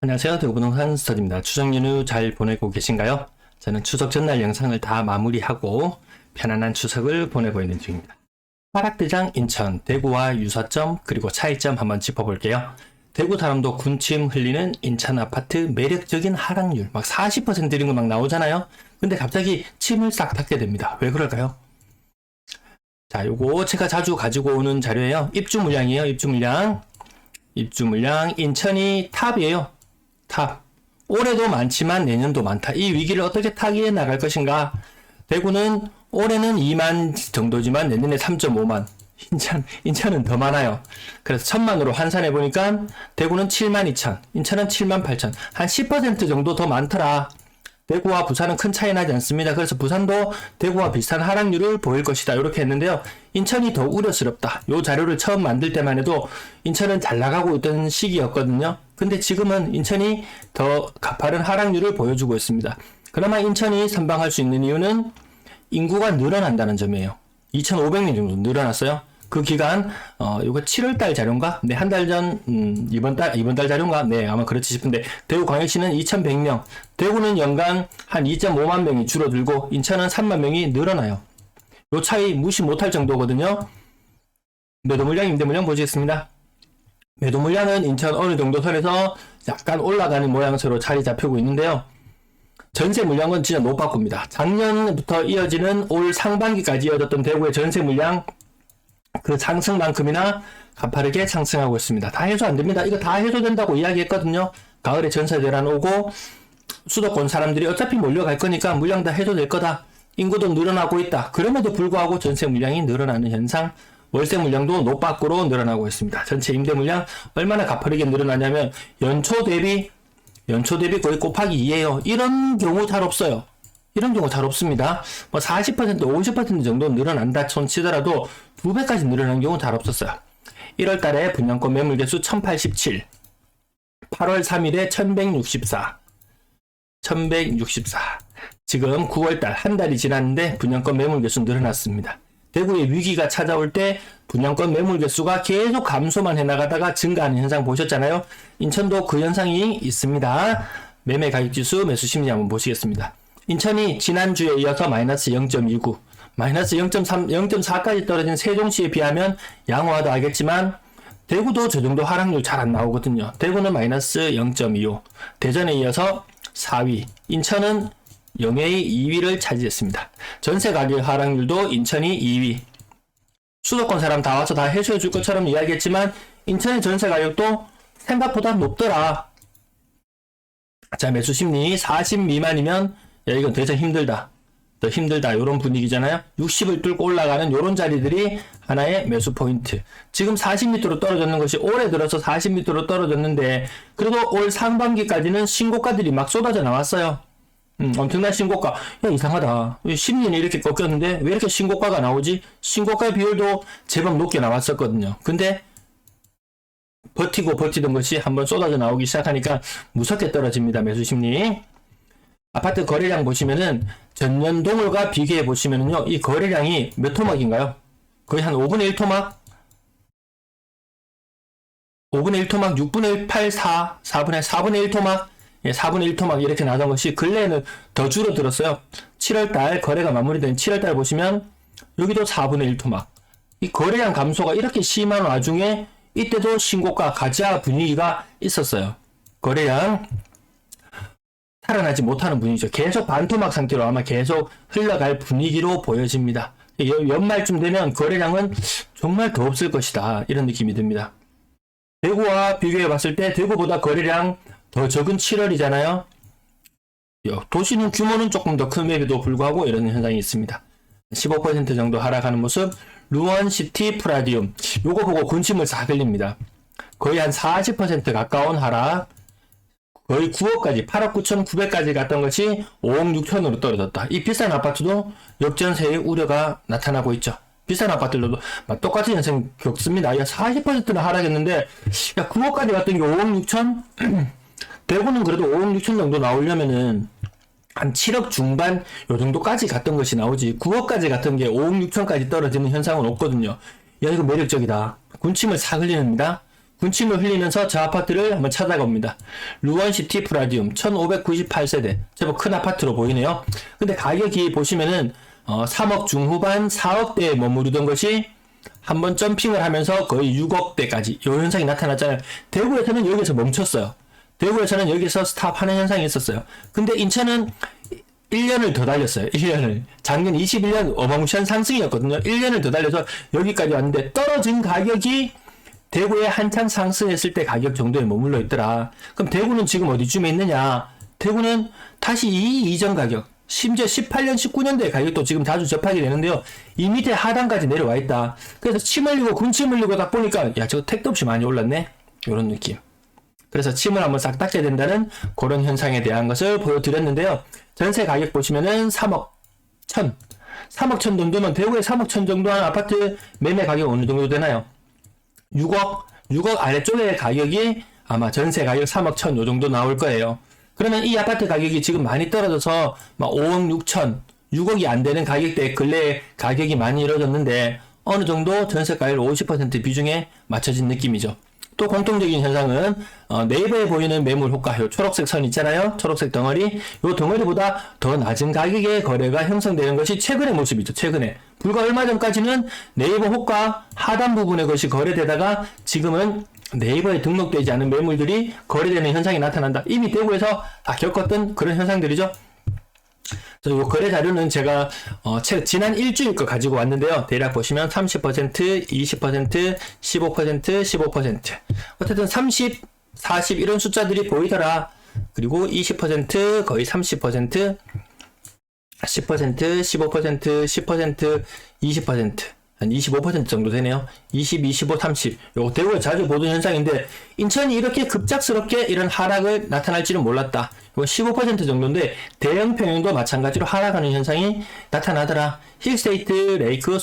안녕하세요. 대구부동산 스터디입니다. 추석 연휴 잘 보내고 계신가요? 저는 추석 전날 영상을 다 마무리하고 편안한 추석을 보내고 있는 중입니다. 하락대장 인천, 대구와 유사점 그리고 차이점 한번 짚어볼게요. 대구 사람도 군침 흘리는 인천 아파트 매력적인 하락률 막 40% 이런 거 막 나오잖아요. 근데 갑자기 침을 싹 닦게 됩니다. 왜 그럴까요? 자, 요거 제가 자주 가지고 오는 자료예요. 입주 물량이에요. 입주 물량 인천이 탑이에요. 탑. 올해도 많지만 내년도 많다. 이 위기를 어떻게 타개해 나갈 것인가? 대구는 올해는 2만 정도지만 내년에 3.5만. 인천은 더 많아요. 그래서 1000만으로 환산해 보니까 대구는 7만 2천, 인천은 7만 8천. 한 10% 정도 더 많더라. 대구와 부산은 큰 차이 나지 않습니다. 그래서 부산도 대구와 비슷한 하락률을 보일 것이다. 이렇게 했는데요. 인천이 더 우려스럽다. 이 자료를 처음 만들 때만 해도 인천은 잘 나가고 있던 시기였거든요. 근데 지금은 인천이 더 가파른 하락률을 보여주고 있습니다. 그나마 인천이 선방할 수 있는 이유는 인구가 늘어난다는 점이에요. 2,500명 정도 늘어났어요. 그 기간, 이거 7월달 자료인가? 네, 한 달 전, 이번 달 자료인가? 네, 아마 그렇지 싶은데, 대구광역시는 2,100명, 대구는 연간 한 2.5만 명이 줄어들고, 인천은 3만 명이 늘어나요. 요 차이 무시 못할 정도거든요. 매도 물량, 임대 물량 보시겠습니다. 매도 물량은 인천 어느 정도 선에서 약간 올라가는 모양새로 자리 잡히고 있는데요. 전세 물량은 진짜 높았습니다. 작년부터 이어지는 올 상반기까지 이어졌던 대구의 전세 물량, 그 상승만큼이나 가파르게 상승하고 있습니다. 다 해소 안 됩니다. 이거 다 해소된다고 이야기했거든요. 가을에 전세 대란 오고 수도권 사람들이 어차피 몰려갈 거니까 물량 다 해소될 거다. 인구도 늘어나고 있다. 그럼에도 불구하고 전세 물량이 늘어나는 현상, 월세 물량도 노밖으로 늘어나고 있습니다. 전체 임대 물량 얼마나 가파르게 늘어나냐면 연초 대비 거의 곱하기 2예요. 이런 경우 잘 없어요. 이런 경우 잘 없습니다. 뭐 40%, 50% 정도 늘어난다 손 치더라도 2배까지 늘어난 경우 잘 없었어요. 1월 달에 분양권 매물 개수 1087, 8월 3일에 1164, 지금 9월 달 한 달이 지났는데 분양권 매물 개수 늘어났습니다. 대구의 위기가 찾아올 때 분양권 매물 개수가 계속 감소만 해나가다가 증가하는 현상 보셨잖아요. 인천도 그 현상이 있습니다. 매매 가격 지수 매수 심리 한번 보시겠습니다. 인천이 지난주에 이어서 마이너스 0.29, 마이너스 0.3, 0.4까지 떨어진 세종시에 비하면 양호하다 알겠지만 대구도 저 정도 하락률 잘 안 나오거든요. 대구는 마이너스 0.25, 대전에 이어서 4위, 인천은 영예의 2위를 차지했습니다. 전세 가격 하락률도 인천이 2위. 수도권 사람 다 와서 다 해소해 줄 것처럼 이야기했지만 인천의 전세 가격도 생각보다 높더라. 자, 매수 심리 40 미만이면 야, 이건 대체 힘들다. 더 힘들다. 요런 분위기잖아요. 60을 뚫고 올라가는 요런 자리들이 하나의 매수 포인트. 지금 40m로 떨어졌는 것이 올해 들어서 40m로 떨어졌는데, 그래도 올 상반기까지는 신고가들이 막 쏟아져 나왔어요. 엄청난 신고가. 야, 이상하다. 10년이 이렇게 꺾였는데, 왜 이렇게 신고가가 나오지? 신고가 비율도 제법 높게 나왔었거든요. 근데, 버티던 것이 한번 쏟아져 나오기 시작하니까 무섭게 떨어집니다. 매수 심리. 아파트 거래량 보시면은 전년 동월과 비교해 보시면은요, 이 거래량이 몇 토막인가요? 거의 한 5분의 1토막? 5분의 1토막, 6분의 1, 8, 4, 4분의 1토막? 예, 4분의 1토막 이렇게 나던 것이 근래에는 더 줄어들었어요. 7월달 거래가 마무리된 7월달 보시면 여기도 4분의 1토막. 이 거래량 감소가 이렇게 심한 와중에 이때도 신고가 가자 분위기가 있었어요. 거래량 살아나지 못하는 분위기죠. 계속 반토막 상태로 아마 계속 흘러갈 분위기로 보여집니다. 연말쯤 되면 거래량은 정말 더 없을 것이다. 이런 느낌이 듭니다. 대구와 비교해 봤을 때 대구보다 거래량 더 적은 7월이잖아요. 도시는 규모는 조금 더 큼에도 불구하고 이런 현상이 있습니다. 15% 정도 하락하는 모습. 루원시티 프라디움. 요거 보고 군침을 싹 흘립니다. 거의 한 40% 가까운 하락. 거의 9억까지, 8억 9,900까지 갔던 것이 5억 6천으로 떨어졌다. 이 비싼 아파트도 역전세의 우려가 나타나고 있죠. 비싼 아파트들도 똑같은 현상 겪습니다. 야, 40%나 하락했는데, 야, 9억까지 갔던 게 5억 6천? 대구는 그래도 5억 6천 정도 나오려면은, 한 7억 중반, 요 정도까지 갔던 것이 나오지, 9억까지 갔던 게 5억 6천까지 떨어지는 현상은 없거든요. 야, 이거 매력적이다. 군침을 싹 흘립니다. 군침을 흘리면서 저 아파트를 한번 찾아갑니다. 루원시티 프라디움 1598세대. 제법 큰 아파트로 보이네요. 근데 가격이 보시면은 3억 중후반 4억대에 머무르던 것이 한번 점핑을 하면서 거의 6억대까지 이 현상이 나타났잖아요. 대구에서는 여기서 멈췄어요. 대구에서는 여기서 스탑하는 현상이 있었어요. 근데 인천은 1년을 더 달렸어요. 1년을. 작년 21년 어마무시한 상승이었거든요. 1년을 더 달려서 여기까지 왔는데 떨어진 가격이 대구에 한창 상승했을 때 가격 정도에 머물러 있더라. 그럼 대구는 지금 어디쯤에 있느냐? 대구는 다시 이 이전 가격, 심지어 18년, 19년도의 가격도 지금 자주 접하게 되는데요. 이 밑에 하단까지 내려와 있다. 그래서 침 흘리고 군침 흘리고 딱 보니까 야, 저거 택도 없이 많이 올랐네? 이런 느낌. 그래서 침을 한번 싹 닦게 된다는 그런 현상에 대한 것을 보여드렸는데요. 전세 가격 보시면은 3억 1천. 3억 1천 정도면 대구에 3억 1천 정도 하는 아파트 매매 가격 어느 정도 되나요? 6억 아래쪽의 가격이 아마 전세 가격 3억 1천 요 정도 나올 거예요. 그러면 이 아파트 가격이 지금 많이 떨어져서 막 5억 6천, 6억이 안 되는 가격대에 근래 가격이 많이 이루어졌는데 어느 정도 전세 가율 50% 비중에 맞춰진 느낌이죠. 또 공통적인 현상은 네이버에 보이는 매물 호가요. 초록색 선 있잖아요. 초록색 덩어리. 이 덩어리보다 더 낮은 가격의 거래가 형성되는 것이 최근의 모습이죠. 최근에. 불과 얼마 전까지는 네이버 호가 하단 부분의 것이 거래되다가 지금은 네이버에 등록되지 않은 매물들이 거래되는 현상이 나타난다. 이미 대구에서 다 겪었던 그런 현상들이죠. 이 거래 자료는 제가 지난 일주일 거 가지고 왔는데요. 대략 보시면 30%, 20%, 15%, 15%. 어쨌든 30, 40 이런 숫자들이 보이더라. 그리고 20%, 거의 30%, 10%, 15%, 10%, 20%. 한 25% 정도 되네요. 20, 25, 30. 요거 대구에 자주 보던 현상인데 인천이 이렇게 급작스럽게 이런 하락을 나타날지는 몰랐다. 이거 15% 정도인데 대형 평형도 마찬가지로 하락하는 현상이 나타나더라. 힐스테이트, 레이크,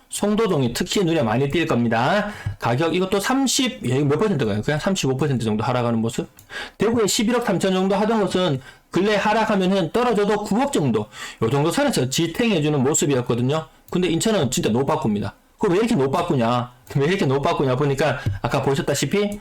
송도동이 특히 눈에 많이 띌 겁니다. 가격 이것도 30, 몇 퍼센트가요? 그냥 35% 정도 하락하는 모습. 대구에 11억 3천 정도 하던 것은 근래 하락하면은 떨어져도 9억 정도. 요 정도 선에서 지탱해주는 모습이었거든요. 근데 인천은 진짜 못 바꿉니다. 그럼 왜 이렇게 못 바꾸냐? 왜 이렇게 못 바꾸냐 보니까 아까 보셨다시피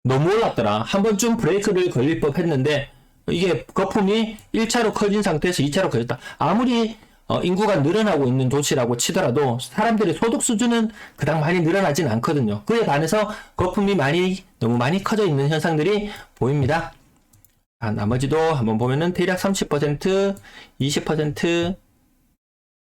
너무 올랐더라. 한 번쯤 브레이크를 걸릴 법 했는데 이게 거품이 1차로 커진 상태에서 2차로 커졌다. 아무리 인구가 늘어나고 있는 도시라고 치더라도 사람들의 소득 수준은 그닥 많이 늘어나진 않거든요. 그에 반해서 거품이 너무 많이 커져 있는 현상들이 보입니다. 나머지도 한번 보면은 대략 30%, 20%,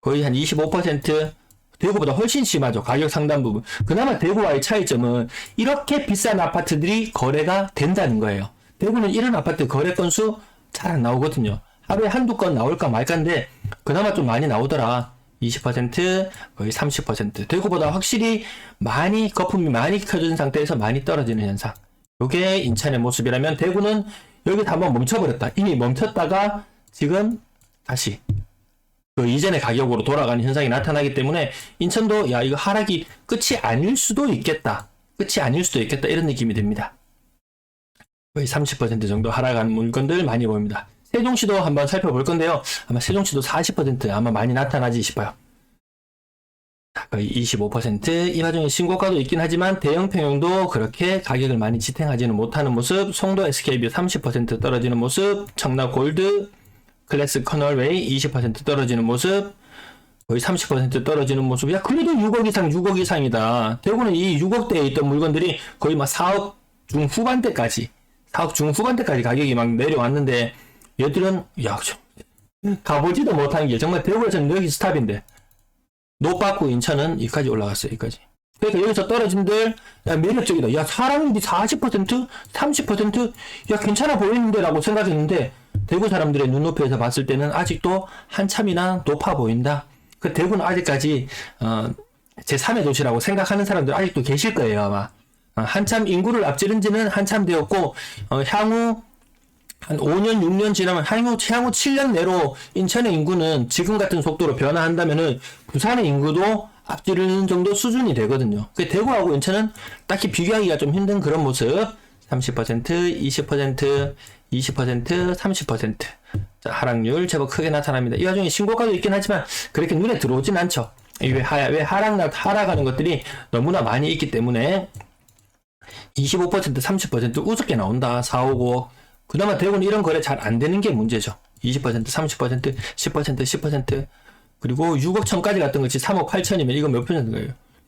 거의 한 25%, 대구보다 훨씬 심하죠. 가격 상단 부분. 그나마 대구와의 차이점은 이렇게 비싼 아파트들이 거래가 된다는 거예요. 대구는 이런 아파트 거래 건수 잘 안 나오거든요. 하루에 한두 건 나올까 말까인데 그나마 좀 많이 나오더라. 20%, 거의 30%. 대구보다 확실히 거품이 많이 켜진 상태에서 많이 떨어지는 현상. 요게 인천의 모습이라면 대구는 여기서 한번 멈춰버렸다. 이미 멈췄다가 지금 다시 그 이전의 가격으로 돌아가는 현상이 나타나기 때문에 인천도 이거 하락이 끝이 아닐 수도 있겠다. 이런 느낌이 듭니다. 거의 30% 정도 하락하는 물건들 많이 보입니다. 세종시도 한번 살펴볼 건데요. 아마 세종시도 40% 아마 많이 나타나지 싶어요. 거의 25%. 이 와중에 신고가도 있긴 하지만 대형 평형도 그렇게 가격을 많이 지탱하지는 못하는 모습. 송도 SK뷰 30% 떨어지는 모습. 청라 골드, 클래스 커널웨이 20% 떨어지는 모습. 거의 30% 떨어지는 모습. 야, 그래도 6억 이상이다. 대구는 이 6억대에 있던 물건들이 거의 막 4억 중후반대까지 가격이 막 내려왔는데 얘들은 가보지도 못한 게 정말 대구에서는 여기 스탑인데 못 받고 인천은 여기까지 올라갔어요. 여기까지. 그러니까 여기서 떨어진들 매력적이다. 야, 사람이 40%, 30%, 야, 괜찮아 보이는데 라고 생각했는데 대구 사람들의 눈높이에서 봤을 때는 아직도 한참이나 높아 보인다. 그 대구는 아직까지 제3의 도시라고 생각하는 사람들 아직도 계실 거예요. 아마 한참 인구를 앞지른 지는 한참 되었고 향후 한 5년, 6년 지나면 향후 7년 내로 인천의 인구는 지금 같은 속도로 변화한다면은 부산의 인구도 앞지르는 정도 수준이 되거든요. 그 대구하고 인천은 딱히 비교하기가 좀 힘든 그런 모습. 30%, 20%, 20%, 30%. 자, 하락률 제법 크게 나타납니다. 이 와중에 신고가도 있긴 하지만 그렇게 눈에 들어오진 않죠. 왜 하락하는 것들이 너무나 많이 있기 때문에 25%, 30% 우습게 나온다. 4, 5, 5억. 그나마 대구는 이런 거래 잘 안 되는 게 문제죠. 20%, 30%, 10%, 10%. 그리고 6억 천까지 갔던 것이 3억 8천이면 이거 몇 %인가요?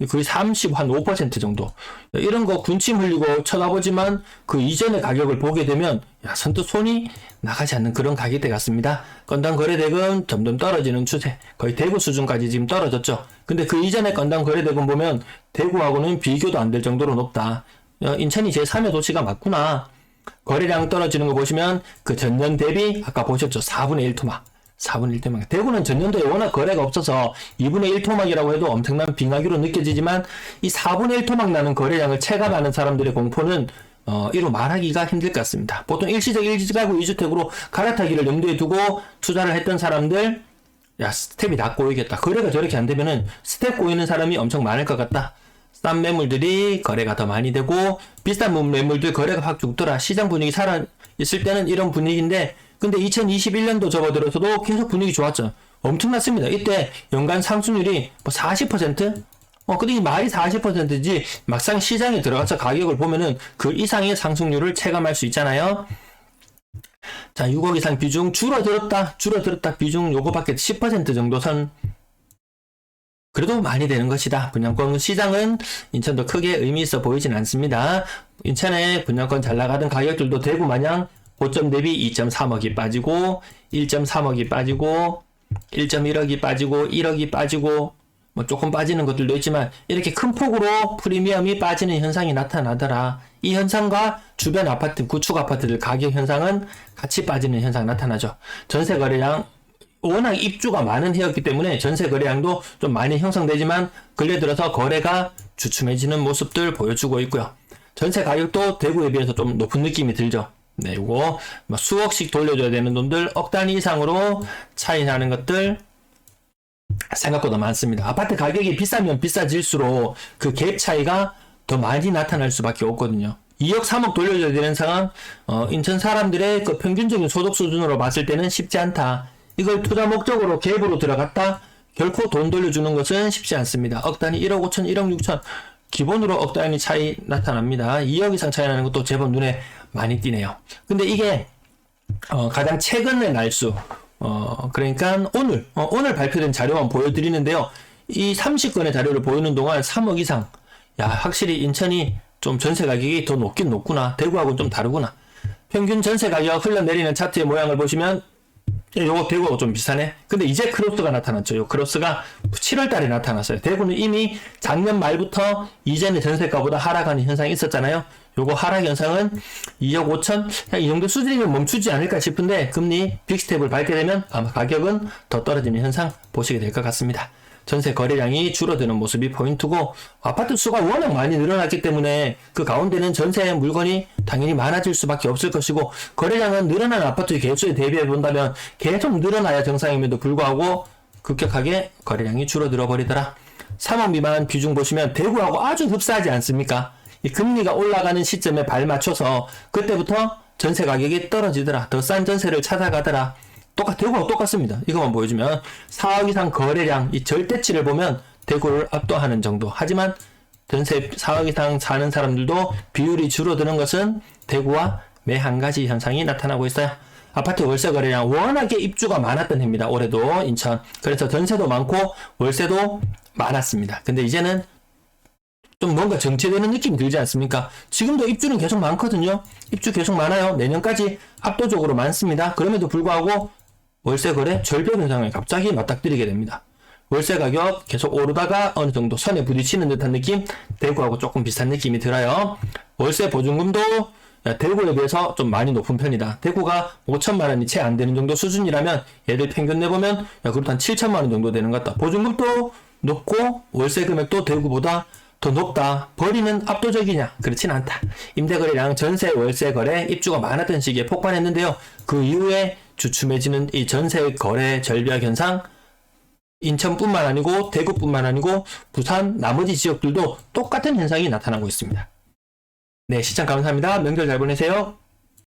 거의 30, 한 5% 정도. 이런 거 군침 흘리고 쳐다보지만 그 이전의 가격을 보게 되면 야, 선뜻 손이 나가지 않는 그런 가격대 같습니다. 건당 거래대금 점점 떨어지는 추세. 거의 대구 수준까지 지금 떨어졌죠. 근데 그 이전의 건당 거래대금 보면 대구하고는 비교도 안 될 정도로 높다. 인천이 제3의 도시가 맞구나. 거래량 떨어지는 거 보시면 그 전년 대비 아까 보셨죠? 4분의 1 토막. 4분의 1 토막. 대구는 전년도에 워낙 거래가 없어서 2분의 1 토막이라고 해도 엄청난 빙하기로 느껴지지만 이 4분의 1 토막 나는 거래량을 체감하는 사람들의 공포는 이로 말하기가 힘들 것 같습니다. 보통 일시적 1가구 2주택으로 갈아타기를 염두에 두고 투자를 했던 사람들 야 스텝이 다 꼬이겠다. 거래가 저렇게 안 되면은 스텝 꼬이는 사람이 엄청 많을 것 같다. 싼 매물들이 거래가 더 많이 되고 비싼 매물들 거래가 확 죽더라. 시장 분위기 살아 있을 때는 이런 분위기인데 근데 2021년도 접어들어서도 계속 분위기 좋았죠. 엄청났습니다. 이때 연간 상승률이 뭐 40%? 근데 말이 40%지 막상 시장에 들어가서 가격을 보면은 그 이상의 상승률을 체감할 수 있잖아요. 자, 6억 이상 비중 줄어들었다 비중 요거밖에 10% 정도 선 그래도 많이 되는 것이다. 분양권 시장은 인천도 크게 의미 있어 보이진 않습니다. 인천에 분양권 잘 나가던 가격들도 대구 마냥 고점 대비 2.3억이 빠지고 1.3억이 빠지고 1.1억이 빠지고 1억이 빠지고 뭐 조금 빠지는 것들도 있지만 이렇게 큰 폭으로 프리미엄이 빠지는 현상이 나타나더라. 이 현상과 주변 아파트, 구축 아파트들 가격 현상은 같이 빠지는 현상 나타나죠. 전세 거래량 워낙 입주가 많은 해였기 때문에 전세 거래량도 좀 많이 형성되지만 근래 들어서 거래가 주춤해지는 모습들 보여주고 있고요. 전세 가격도 대구에 비해서 좀 높은 느낌이 들죠. 네, 이거 수억씩 돌려줘야 되는 돈들 억 단위 이상으로 차이 나는 것들 생각보다 많습니다. 아파트 가격이 비싸면 비싸질수록 그 갭 차이가 더 많이 나타날 수밖에 없거든요. 2억, 3억 돌려줘야 되는 상황, 인천 사람들의 그 평균적인 소득 수준으로 봤을 때는 쉽지 않다. 이걸 투자 목적으로 갭으로 들어갔다 결코 돈 돌려주는 것은 쉽지 않습니다. 억 단위 1억 5천, 1억 6천 기본으로 억 단위 차이 나타납니다. 2억 이상 차이 나는 것도 제법 눈에 많이 띄네요. 근데 이게 가장 최근의 날수 그러니까 오늘 발표된 자료만 보여드리는데요. 이 30건의 자료를 보이는 동안 3억 이상 야 확실히 인천이 좀 전세 가격이 더 높긴 높구나. 대구하고는 좀 다르구나. 평균 전세 가격 흘러내리는 차트의 모양을 보시면 요거 대구하고 좀 비슷하네. 근데 이제 크로스가 나타났죠. 요 크로스가 7월 달에 나타났어요. 대구는 이미 작년 말부터 이전의 전세가보다 하락하는 현상이 있었잖아요. 요거 하락 현상은 2억 5천 이 정도 수준이면 멈추지 않을까 싶은데 금리 빅스텝을 밟게 되면 아마 가격은 더 떨어지는 현상 보시게 될 것 같습니다. 전세 거래량이 줄어드는 모습이 포인트고 아파트 수가 워낙 많이 늘어났기 때문에 그 가운데는 전세 물건이 당연히 많아질 수밖에 없을 것이고 거래량은 늘어난 아파트 개수에 대비해 본다면 계속 늘어나야 정상임에도 불구하고 급격하게 거래량이 줄어들어 버리더라. 3억 미만 비중 보시면 대구하고 아주 흡사하지 않습니까? 이 금리가 올라가는 시점에 발맞춰서 그때부터 전세 가격이 떨어지더라. 더 싼 전세를 찾아가더라. 대구하고 똑같습니다. 이것만 보여주면 4억 이상 거래량 이 절대치를 보면 대구를 압도하는 정도. 하지만 전세 4억 이상 사는 사람들도 비율이 줄어드는 것은 대구와 매 한 가지 현상이 나타나고 있어요. 아파트 월세 거래량 워낙에 입주가 많았던 해입니다. 올해도 인천. 그래서 전세도 많고 월세도 많았습니다. 근데 이제는 좀 뭔가 정체되는 느낌이 들지 않습니까? 지금도 입주는 계속 많거든요. 입주 계속 많아요. 내년까지 압도적으로 많습니다. 그럼에도 불구하고 월세 거래 절벽 현상을 갑자기 맞닥뜨리게 됩니다. 월세 가격 계속 오르다가 어느 정도 선에 부딪히는 듯한 느낌, 대구하고 조금 비슷한 느낌이 들어요. 월세 보증금도 대구에 비해서 좀 많이 높은 편이다. 대구가 5천만 원이 채 안 되는 정도 수준이라면 얘들 평균 내보면 그래도 한 7천만 원 정도 되는 것 같다. 보증금도 높고 월세 금액도 대구보다 더 높다. 벌이는 압도적이냐? 그렇진 않다. 임대거래량, 전세, 월세 거래, 입주가 많았던 시기에 폭발했는데요. 그 이후에 주춤해지는 이 전세 거래 절벽 현상, 인천뿐만 아니고 대구뿐만 아니고 부산 나머지 지역들도 똑같은 현상이 나타나고 있습니다. 네, 시청 감사합니다. 명절 잘 보내세요.